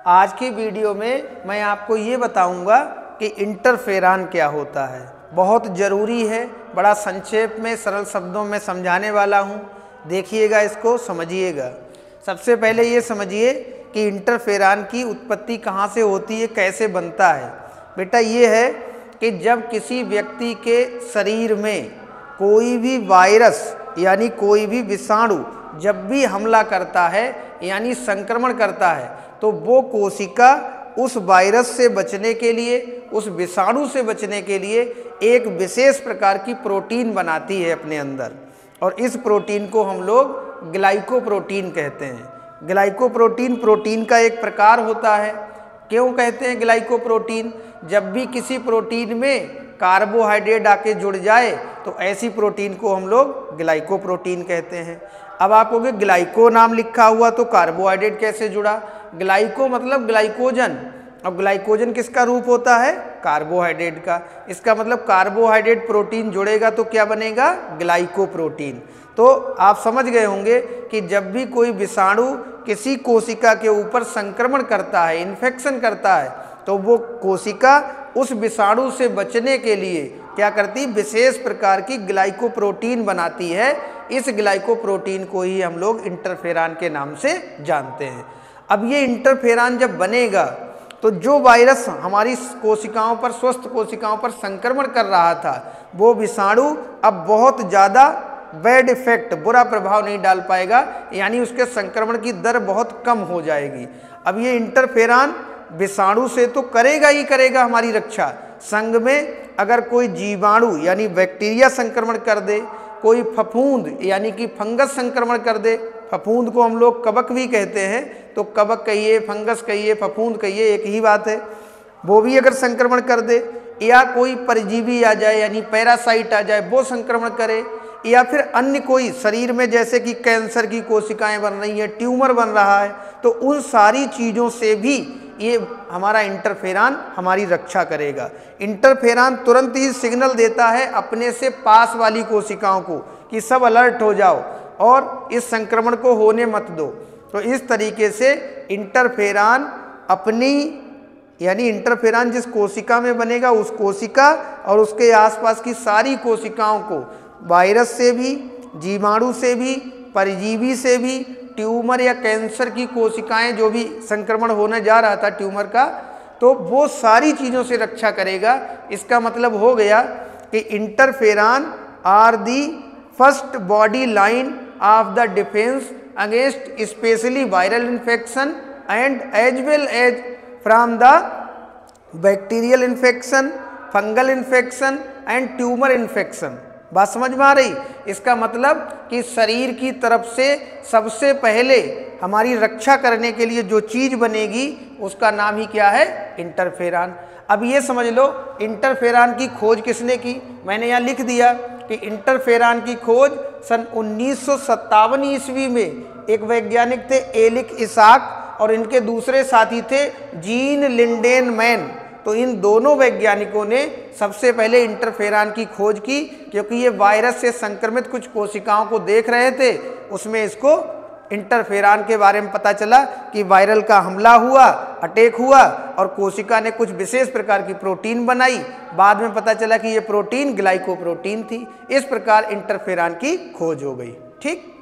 आज की वीडियो में मैं आपको ये बताऊंगा कि इंटरफेरान क्या होता है। बहुत ज़रूरी है, बड़ा संक्षेप में सरल शब्दों में समझाने वाला हूँ। देखिएगा, इसको समझिएगा। सबसे पहले ये समझिए कि इंटरफेरान की उत्पत्ति कहाँ से होती है, कैसे बनता है। बेटा ये है कि जब किसी व्यक्ति के शरीर में कोई भी वायरस यानी कोई भी विषाणु जब भी हमला करता है यानी संक्रमण करता है, तो वो कोशिका उस वायरस से बचने के लिए, उस विषाणु से बचने के लिए एक विशेष प्रकार की प्रोटीन बनाती है अपने अंदर, और इस प्रोटीन को हम लोग ग्लाइकोप्रोटीन कहते हैं। ग्लाइकोप्रोटीन प्रोटीन का एक प्रकार होता है। क्यों कहते हैं ग्लाइकोप्रोटीन? जब भी किसी प्रोटीन में कार्बोहाइड्रेट आके जुड़ जाए तो ऐसी प्रोटीन को हम लोग ग्लाइकोप्रोटीन कहते हैं। अब आप कहोगे ग्लाइको नाम लिखा हुआ तो कार्बोहाइड्रेट कैसे जुड़ा? ग्लाइको मतलब ग्लाइकोजन। अब ग्लाइकोजन किसका रूप होता है? कार्बोहाइड्रेट का। इसका मतलब कार्बोहाइड्रेट प्रोटीन जुड़ेगा तो क्या बनेगा? ग्लाइकोप्रोटीन। तो आप समझ गए होंगे कि जब भी कोई विषाणु किसी कोशिका के ऊपर संक्रमण करता है, इन्फेक्शन करता है, तो वो कोशिका उस विषाणु से बचने के लिए क्या करती? विशेष प्रकार की ग्लाइकोप्रोटीन बनाती है। इस ग्लाइकोप्रोटीन को ही हम लोग इंटरफेरान के नाम से जानते हैं। अब ये इंटरफेरान जब बनेगा तो जो वायरस हमारी कोशिकाओं पर, स्वस्थ कोशिकाओं पर संक्रमण कर रहा था, वो विषाणु अब बहुत ज़्यादा बैड इफेक्ट, बुरा प्रभाव नहीं डाल पाएगा, यानी उसके संक्रमण की दर बहुत कम हो जाएगी। अब ये इंटरफेरान विषाणु से तो करेगा ही करेगा हमारी रक्षा, संग में अगर कोई जीवाणु यानी बैक्टीरिया संक्रमण कर दे, कोई फफूंद यानी कि फंगस संक्रमण कर दे, फफूंद को हम लोग कवक भी कहते हैं, तो कवक कहिए, फंगस कहिए, फफूंद कहिए, एक ही बात है, वो भी अगर संक्रमण कर दे, या कोई परजीवी आ जाए यानी पैरासाइट आ जाए, वो संक्रमण करे, या फिर अन्य कोई शरीर में जैसे कि कैंसर की कोशिकाएं बन रही हैं, ट्यूमर बन रहा है, तो उन सारी चीज़ों से भी ये हमारा इंटरफेरान हमारी रक्षा करेगा। इंटरफेरान तुरंत ही सिग्नल देता है अपने से पास वाली कोशिकाओं को कि सब अलर्ट हो जाओ और इस संक्रमण को होने मत दो। तो इस तरीके से इंटरफेरान अपनी, यानी इंटरफेरान जिस कोशिका में बनेगा उस कोशिका और उसके आसपास की सारी कोशिकाओं को वायरस से भी, जीवाणु से भी, परजीवी से भी, ट्यूमर या कैंसर की कोशिकाएं जो भी संक्रमण होने जा रहा था ट्यूमर का, तो वो सारी चीज़ों से रक्षा करेगा। इसका मतलब हो गया कि interferon are the first body line of the defence against specially viral infection and as well as from the bacterial infection, fungal infection and tumour infection. बात समझ में आ रही? इसका मतलब कि शरीर की तरफ से सबसे पहले हमारी रक्षा करने के लिए जो चीज़ बनेगी उसका नाम ही क्या है? इंटरफेरान। अब ये समझ लो इंटरफेरान की खोज किसने की? मैंने यहाँ लिख दिया कि इंटरफेरान की खोज सन 1957 ईस्वी में एक वैज्ञानिक थे एलिक इसाक, और इनके दूसरे साथी थे जीन लिंडेनमैन। तो इन दोनों वैज्ञानिकों ने सबसे पहले इंटरफेरान की खोज की, क्योंकि ये वायरस से संक्रमित कुछ कोशिकाओं को देख रहे थे, उसमें इसको इंटरफेरान के बारे में पता चला कि वायरल का हमला हुआ, अटैक हुआ, और कोशिका ने कुछ विशेष प्रकार की प्रोटीन बनाई। बाद में पता चला कि ये प्रोटीन ग्लाइकोप्रोटीन थी। इस प्रकार इंटरफेरान की खोज हो गई। ठीक।